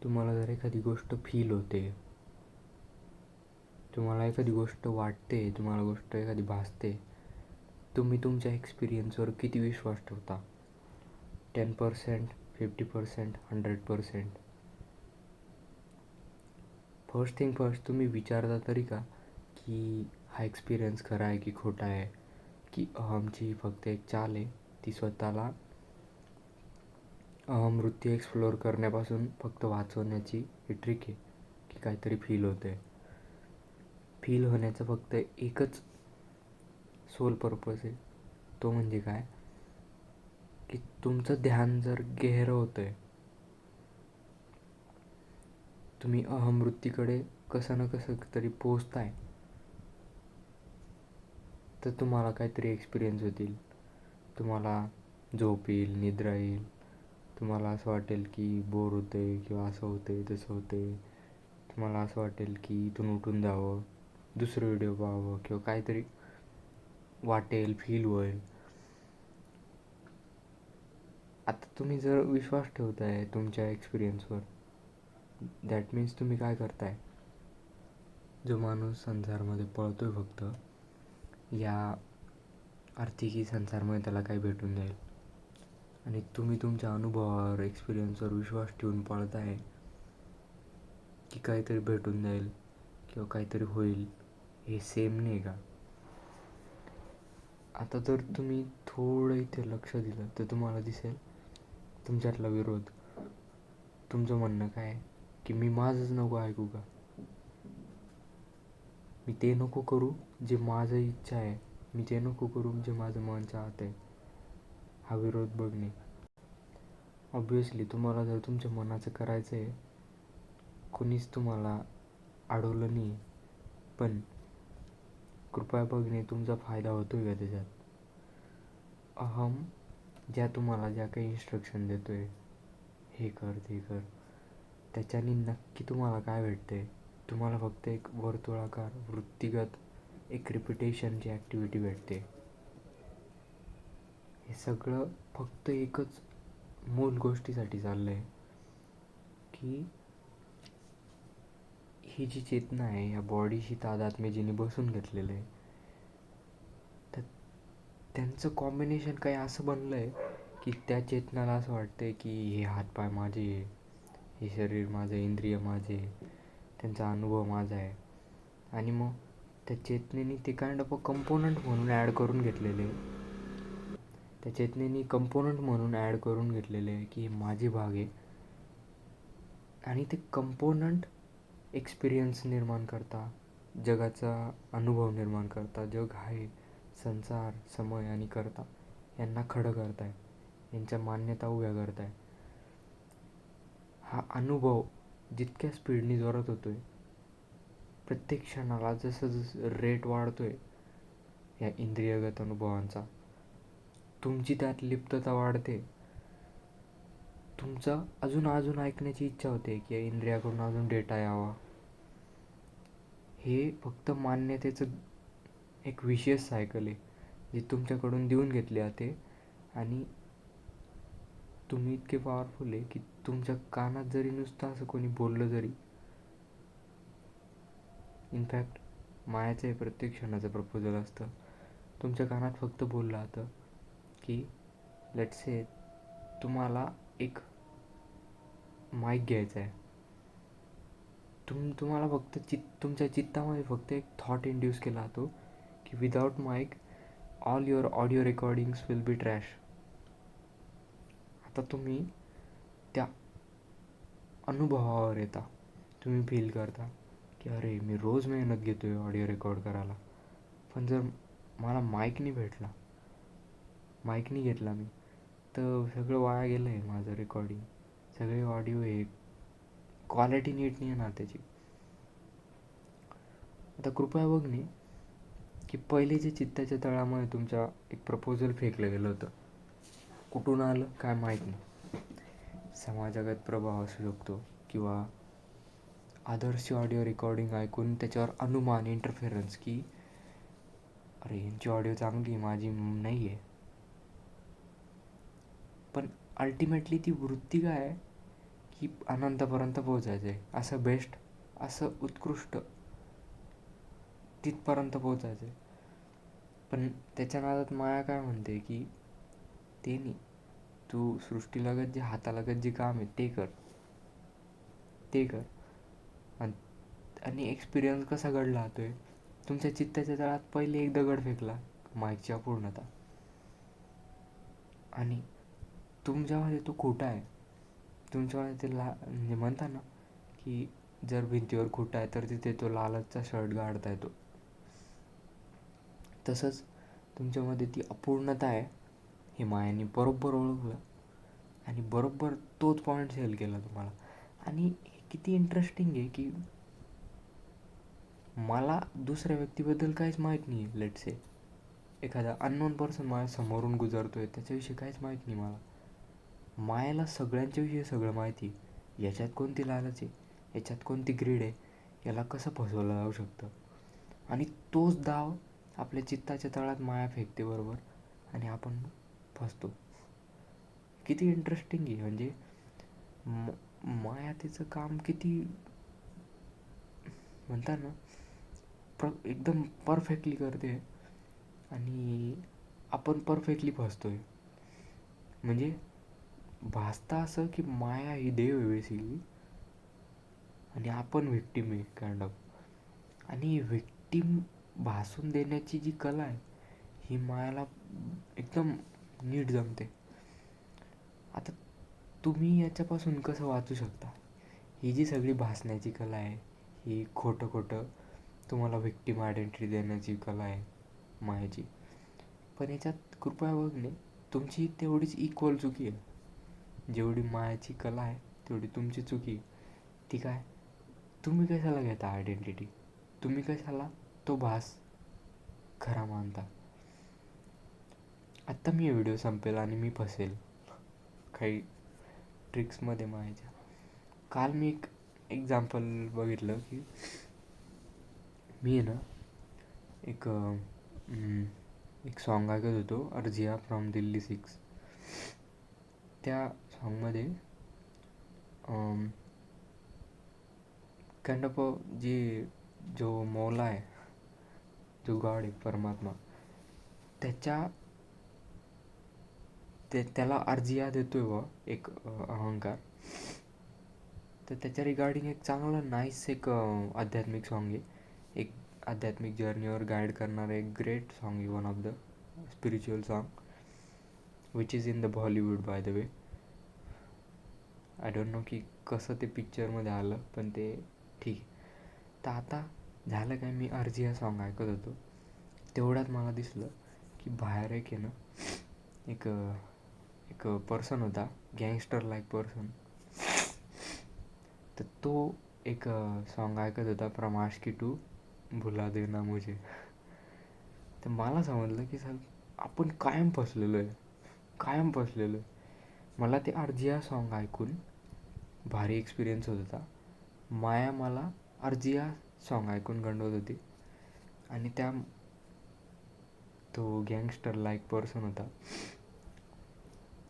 तुम्हाला जर एखादी गोष्ट फील होते, तुम्हाला एखादी गोष्ट वाटते, तुम्हाला गोष्ट एखादी भासते, तुम्ही तुमच्या एक्सपिरियन्सवर किती विश्वास ठेवता? 10%, 50%, 100%? फर्स्ट थिंग फर्स्ट, तुम्ही विचारता तरी का की हा एक्सपिरियन्स खरा आहे की खोटा आहे, की अहमची फक्त एक चाल आहे, ती स्वतःला अहमवृत्ती एक्सप्लोअर करण्यापासून फक्त वाचवण्याची ही ट्रिक आहे, की काहीतरी फील होतं आहे. फील होण्याचं फक्त एकच सोल पर्पज आहे, तो म्हणजे काय, की तुमचं ध्यान जर गहरं होतं आहे, तुम्ही अहमवृत्तीकडे कसं ना कसं तरी पोचताय, तर तुम्हाला काहीतरी एक्सपिरियन्स होतील. तुम्हाला झोप येईल, निद्रा येईल, तुम्हाला असं वाटेल की बोर होतं आहे किंवा असं होतं आहे तसं होतं आहे. तुम्हाला असं वाटेल की इथून उठून जावं, दुसरं व्हिडिओ पाहावं किंवा काहीतरी वाटेल, फील होईल. आता तुम्ही जर विश्वास ठेवताय तुमच्या एक्सपिरियन्सवर, दॅट मीन्स तुम्ही काय करताय, जो माणूस संसारमध्ये पळतोय फक्त या आर्थिकी संसारमध्ये त्याला काही भेटून जाईल, आणि तुम्ही तुमच्या अनुभवावर, एक्सपिरियन्सवर विश्वास ठेवून पळताय की काहीतरी भेटून जाईल किंवा काहीतरी होईल, हे सेम नाही का? आता जर तुम्ही थोडं इथे लक्ष दिलं तर तुम्हाला दिसेल तुमच्यातला विरोध. तुमचं म्हणणं काय आहे की मी माझंच नको ऐकू का, मी ते नको करू जे माझं इच्छा आहे, मी ते नको करू जे माझं मन चाहत आहे. हा विरोध बघणे. ऑब्वियसली तुम्हाला जर तुमच्या मनाचं करायचं आहे, कोणीच तुम्हाला अडवलं नाही, पण कृपया बघणे तुमचा फायदा होतो आहे का त्याच्यात. अहम तुम्हाला ज्या काही इन्स्ट्रक्शन देतो आहे, हे कर ते कर, त्याच्याने नक्की तुम्हाला काय भेटते? तुम्हाला फक्त एक वर्तुळाकार वृत्तिगत एक रिपिटेशनची ॲक्टिव्हिटी भेटते. हे सगळं फक्त एकच मूल गोष्टीसाठी चाललं आहे, की ही जी चेतना आहे या बॉडीशी तादात्म्य जिने बसून घेतलेलं आहे, तर त्यांचं कॉम्बिनेशन काही असं बनलं आहे की त्या चेतनाला असं वाटतं की हे हातपाय माझे, हे शरीर माझं, इंद्रिय माझे, त्यांचा अनुभव माझा आहे. आणि मग त्या चेतनेने ते काइंड ऑफ अ कंपोनंट म्हणून ॲड करून घेतलेले, त्या चेतनेने कंपोनंट म्हणून ॲड करून घेतलेले आहे की माझे भाग आहे. आणि ते कंपोनंट एक्सपिरियन्स निर्माण करता, जगाचा अनुभव निर्माण करता, जग आहे, संसार, समय आणि करता यांना खडं करताय, यांच्या मान्यता उभ्या करताय. हा अनुभव जितक्या स्पीडनी जोरात होतो आहे, प्रत्येक क्षणाला जसं जसं रेट वाढतो आहे या इंद्रियगत अनुभवांचा, तुमची त्यात लिप्तता वाढते, तुमचं अजून अजून ऐकण्याची इच्छा होते की या इंद्रियाकडून अजून डेटा यावा. हे फक्त मान्यतेचं एक विशेष सायकल आहे जे तुमच्याकडून देऊन घेतले जाते. आणि तुम्ही इतके पॉवरफुल आहे की तुमच्या कानात जरी नुसतं असं कोणी बोललं जरी, इनफॅक्ट मायाचं हे प्रत्येक क्षणाचं प्रपोजल असतं, तुमच्या कानात फक्त बोललं जातं की लेट्स से तुम्हाला एक माईक घ्यायचा आहे, तुम्हाला फक्त तुमच्या चित्तामध्ये फक्त एक थॉट इंड्यूस केला जातो की without mic all your audio recordings will be trash. आता तुम्ही त्या अनुभवावर येता, तुम्ही फील करता की अरे मी रोज मेहनत घेतो आहे ऑडिओ रेकॉर्ड करायला, पण जर मला माईक नाही भेटला, माईक नाही घेतला मी, तर सगळं वाया गेलं आहे माझं रेकॉर्डिंग. सगळे ऑडिओ हे क्वालिटी नीट नाही येणार त्याची. आता कृपया बघणे की पहिले जे चित्ताच्या तळामध्ये तुमच्या एक प्रपोजल फेकलं गेलं होतं, कुठून आलं काय माहीत नाही, समाजागत प्रभाव असू शकतो किंवा आदर्श ऑडिओ रेकॉर्डिंग ऐकून त्याच्यावर अनुमान, इंटरफेरन्स की अरे यांची ऑडिओ चांगली, माझी नाही आहे. पण अल्टिमेटली ती वृत्ती काय आहे की अनंतापर्यंत पोचायचं आहे, असं बेस्ट, असं उत्कृष्ट तिथपर्यंत पोचायचं आहे. पण त्याच्या नादात माया काय म्हणते की ते नाही, तू सृष्टीलगत जे हातालगत जे काम आहे ते कर. आणि एक्सपिरियन्स कसा घडला जातोय, तुमच्या चित्ताच्या तळात पहिले एक दगड फेकला माईकची अपूर्णता, आणि तुमच्यामध्ये तो खोटा आहे. तुमच्यामध्ये ते म्हणजे म्हणता ना की जर भिंतीवर खोटा आहे तर तिथे तो लालचा शर्ट गाडता येतो. तसंच तुमच्यामध्ये ती अपूर्णता आहे हे मायाने बरोबर ओळखलं आणि बरोबर तोच पॉईंट सेल केला तुम्हाला. आणि किती इंटरेस्टिंग आहे की मला दुसऱ्या व्यक्तीबद्दल काहीच माहीत नाही आहे. लेट्स से एखादा अननोन पर्सन माझ्या समोरून गुजरतो आहे, त्याच्याविषयी काहीच माहीत नाही मला. मायाला सगळ्यांच्याविषयी सगळं माहिती, याच्यात कोणती लालच आहे, याच्यात कोणती ग्रीड आहे, याला कसं फसवलं जाऊ शकतं. आणि तोच डाव आपल्या चित्ताच्या तळात माया फेकते बरोबर, आणि आपण फसतो. किती इंटरेस्टिंग आहे. म्हणजे माया तिचं काम किती म्हणतात ना एकदम परफेक्टली करते, आणि आपण परफेक्टली फसतोय. म्हणजे भासता असं की माया ही देव आहे बेसिकली, आणि आपण व्हिक्टीम आहे काइंड ऑफ. आणि व्हिक्टीम भासून देण्याची जी कला आहे ही मायाला एकदम नीट जमते. आता तुम्ही याच्यापासून कसं वाचू शकता? ही जी सगळी भासण्याची कला आहे, ही खोटं खोटं तुम्हाला व्हिक्टीम आयडेंटिटी देण्याची कला आहे मायाची, पण याच्यात कृपया बघणे तुमची तेवढीच इक्वल चुकी आहे. जेवढी मायाची कला आहे तेवढी तुमची चुकी. ती काय, तुम्ही कशाला घेता आयडेंटिटी, तुम्ही कशाला तो भास खरा मानता. आत्ता मी व्हिडिओ संपेल आणि मी फसेल काही ट्रिक्समध्ये मायाच्या. काल मी एक एक्झाम्पल बघितलं की मी आहे ना एक सॉन्ग ऐकत होतो, अर्जिया फ्रॉम दिल्ली 6. त्या सॉन्गमध्ये काइंड ऑफ जो मौला आहे, जो गॉड आहे, परमात्मा, त्याला अर्जिया देतोय व एक अहंकार. तर त्याच्या रिगार्डिंग एक चांगलं नाईस एक आध्यात्मिक सॉन्ग आहे. एक आध्यात्मिक जर्नीवर गाईड करणारं एक ग्रेट सॉन्ग आहे, one of the spiritual song which is in the Bollywood by the way. I don't know की कसं ते पिक्चरमध्ये आलं, पण ते ठीक आहे. तर आता झालं काय, मी अर्जिया सॉन्ग ऐकत होतो, तेवढ्यात मला दिसलं की बाहेर एक आहे ना एक पर्सन होता, गँगस्टर लाईक पर्सन. तर तो एक सॉन्ग ऐकत होता, फ्रॉम आशिकी टू भुला देना मुझे. तर मला समजलं की सर आपण कायम फसलेलो आहे. मला ते अर्जिया सॉन्ग ऐकून भारी एक्सपिरियन्स होत होता. माया मला अर्जिया सॉन्ग ऐकून गंडवत होती, आणि तो गँगस्टर लाईक पर्सन होता,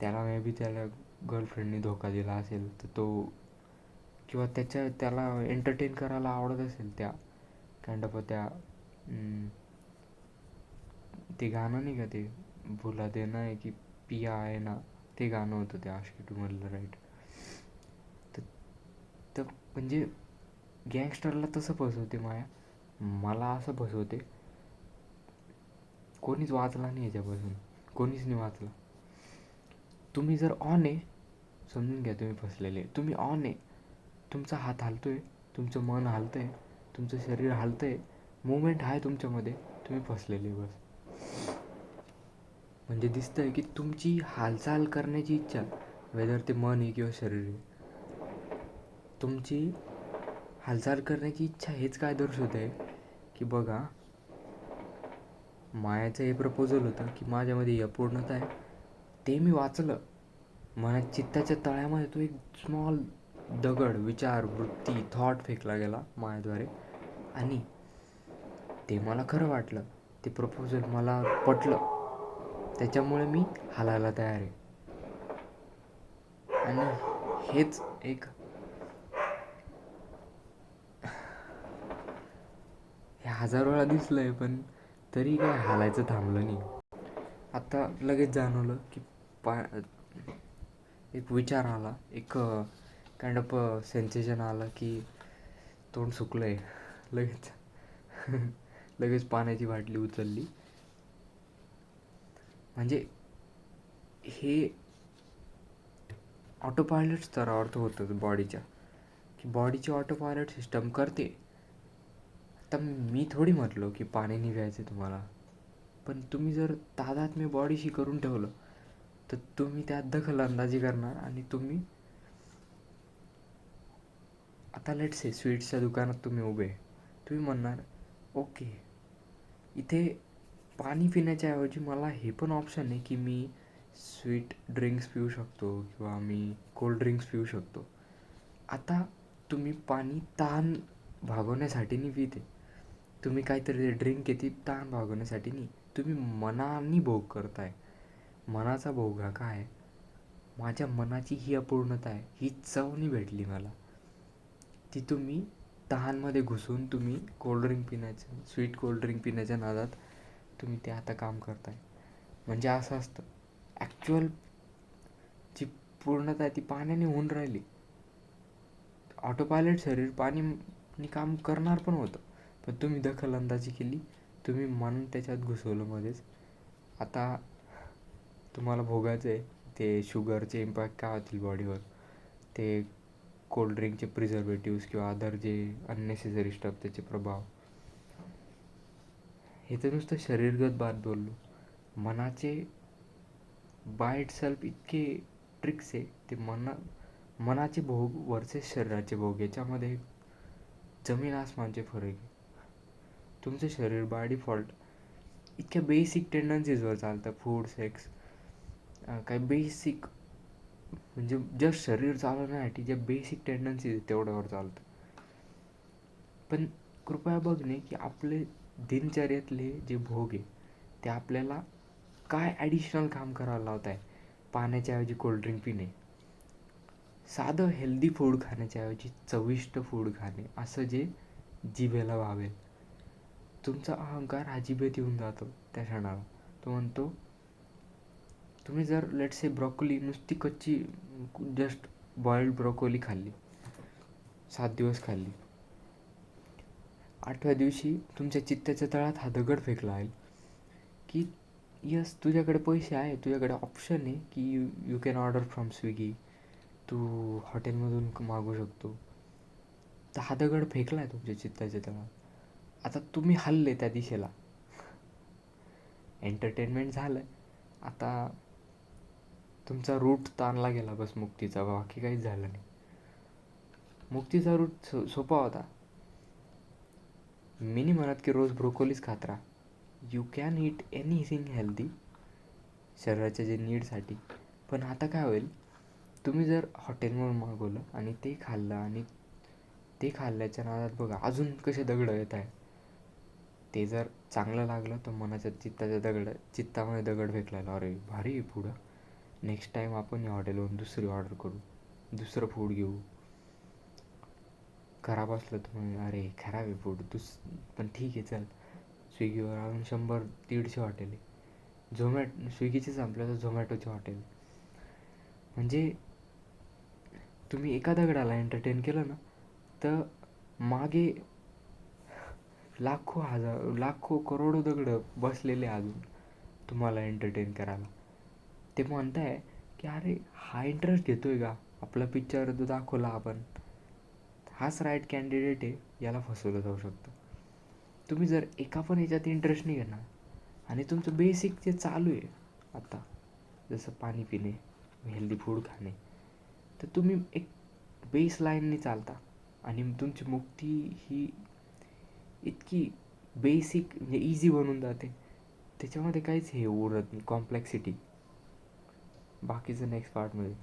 त्याला मे बी त्याला गर्लफ्रेंडने धोका दिला असेल, तर तो किंवा त्याला एंटरटेन करायला आवडत असेल त्या काइंड ऑफ ते गाणं नाही का, ते भुला देना आहे की पिया आहे ना, ते गाणं होतं ते आशिकी टूमधलं, राईट. तर म्हणजे गँगस्टरला तसं फसवते माया, मला असं फसवते. कोणीच वाचला नाही याच्यापासून, कोणीच नाही वाचला. तुम्ही जर ऑन आहे, समजून घ्या तुम्ही फसलेले. तुम्ही ऑन आहे, तुमचा हात हालतोय, तुमचं मन हालतं आहे, तुमचं शरीर हालतं आहे, मुवमेंट आहे तुमच्यामध्ये, तुम्ही फसलेले बस. म्हणजे दिसतं आहे की तुमची हालचाल करण्याची इच्छा, वेदर ते मन आहे किंवा शरीर आहे, तुमची हालचाल करण्याची इच्छा हेच काय दर्शवत आहे की बघा, मायाचं हे प्रपोजल होतं की माझ्यामध्ये अपूर्णता आहे, ते मी वाचलं. मनात चित्ताच्या तळ्यामध्ये तो एक स्मॉल दगड, विचार, वृत्ती, थॉट फेकला गेला मायाद्वारे, आणि ते मला खरं वाटलं, ते प्रपोजल मला पटलं, त्याच्यामुळे मी हालायला तयार आहे. आणि हेच एक 1000 वेळा दिसलं आहे, पण तरी काय हालायचं थांबलं नाही. आता लगेच जाणवलं की एक विचार आला, एक काइंड ऑफ सेन्सेशन आलं की तोंड सुकलं आहे. लगेच लगेच पाण्याची बाटली उचलली. म्हणजे हे ऑटो पायलट स्तरावर होतं बॉडीच्या, की बॉडीची ऑटो पायलट सिस्टम करते. आता मी थोडी म्हटलो की पाणी नाही प्यायचं तुम्हाला, पण तुम्ही जर तादात्म्य बॉडीशी करून ठेवलं तर तुम्ही त्यात दखलंदाजी करणार. आणि तुम्ही आता लेट्स से स्वीट्सच्या दुकानात तुम्ही उभे, तुम्ही म्हणणार ओके, इथे पाणी पिण्याच्या ऐवजी मला हे पण ऑप्शन आहे की मी स्वीट ड्रिंक्स पिऊ शकतो किंवा मी कोल्ड ड्रिंक्स पिऊ शकतो. आता तुम्ही पाणी तहान भागवण्यासाठी नाही पिते, तुम्ही काहीतरी ड्रिंक घेते तहान भागवण्यासाठी नाही, तुम्ही मनाने भोग करताय. मनाचा भोग हा काय, माझ्या मनाची ही अपूर्णता आहे, ही चव नाही भेटली मला, ती तुम्ही तहानमध्ये घुसून तुम्ही कोल्ड्रिंक पिण्याचं, स्वीट कोल्ड्रिंक पिण्याच्या नादात तुम्ही ते आता काम करताय. म्हणजे असं असतं, ॲक्च्युअल जी पूर्णता आहे ती पाण्याने होऊन राहिली. ऑटो पायलट शरीर पाणी काम करणार पण होतं, पण तुम्ही दखलंदाजी केली, तुम्ही मन त्याच्यात घुसवलं मध्येच. आता तुम्हाला भोगायचं आहे ते शुगरचे इम्पॅक्ट काय होतील बॉडीवर, ते कोल्ड्रिंकचे प्रिझर्वेटिव्स किंवा अदर जे अननेसेसरी स्टफ त्याचे प्रभाव. हे तर नुसतं शरीरगत बात बोललो. मनाचे बाय इटसेल्फ इतके ट्रिक्स आहे. ते मनाचे भोग वर्सेस शरीराचे भोग याच्यामध्ये जमीन आसमानचे फरक आहे. तुमचं शरीर बाय डिफॉल्ट इतक्या बेसिक टेंडन्सीजवर चालतं, फूड, सेक्स, काही बेसिक म्हणजे जस्ट शरीर चालवण्यासाठी ज्या बेसिक टेंडन्सीज आहेत तेवढ्यावर चालतं. पण कृपया बघणे की आपले दिनचर्यातले जे भोग आहे ते आपल्याला काय ॲडिशनल काम करायला लावत आहे. पाण्याच्या ऐवजी कोल्ड्रिंक पिणे, साधं हेल्दी फूड खाण्याच्या ऐवजी चविष्ट फूड खाणे, असं जे जिभेला भावेल. तुमचा अहंकार हा जिभेत येऊन जातो त्या क्षणाला. तो म्हणतो, तुम्ही जर लेट्स से ब्रॉकोली नुसती कच्ची जस्ट बॉइल्ड ब्रॉकोली खाल्ली, 7 दिवस खाल्ली, 8व्या दिवशी तुमच्या चित्ताच्या तळात हा दगड फेकला आहे की यस तुझ्याकडे पैसे आहे, तुझ्याकडे ऑप्शन आहे की you can order from Swiggy, तू हॉटेलमधून मागवू शकतो. तर हा दगड फेकला आहे तुमच्या चित्ताच्या तळात. आता तुम्ही हल्ले त्या दिशेला, एंटरटेनमेंट झालं. आता तुमचा रूट ताणला गेला बस मुक्तीचा, बाकी काहीच झालं नाही. मुक्तीचा रूट सोपा होता. मी नाही म्हणत की रोज ब्रोकोलीच खात राहा, you can eat anything healthy शरीराच्या जे नीडसाठी. पण आता काय होईल, तुम्ही जर हॉटेलमधून मागवलं आणि ते खाल्लं आणि ते खाल्ल्याच्या नादात बघा अजून कसे दगडं येत आहे. ते जर चांगलं लागलं तर मनाच्या चित्तामध्ये दगड फेकलायला, अरे भारी आहे पुढं, नेक्स्ट टाईम आपण या हॉटेलवरून दुसरी ऑर्डर करू, दुसरं फूड घेऊ. खराब असलं तर मग अरे खराब आहे फूड पण ठीक आहे चल, स्विगीवर अजून 100-150 हॉटेल आहे, स्विगीचे संपलं तर झोमॅटोचे हॉटेल. म्हणजे तुम्ही एका दगडाला एंटरटेन केलं ना तर मागे लाखो करोडो दगडं बसलेले अजून तुम्हाला एंटरटेन करायला. ते म्हणताय की अरे हा इंटरेस्ट घेतोय का, आपला पिक्चर जो दाखवला आपण हाच राईट कॅन्डिडेट आहे, याला फसवलं जाऊ शकतं. तुम्ही जर एका पण याच्यात इंटरेस्ट नाही घेणार आणि तुमचं बेसिक जे चालू आहे आता, जसं पाणी पिणे, हेल्दी फूड खाणे, तर तुम्ही एक बेस लाईनने चालता आणि तुमची मुक्ती ही इतकी बेसिक म्हणजे इझी बनून जाते. त्याच्यामध्ये काहीच हे उरत नाही कॉम्प्लेक्सिटी. बाकीचं नेक्स्ट पार्टमध्ये.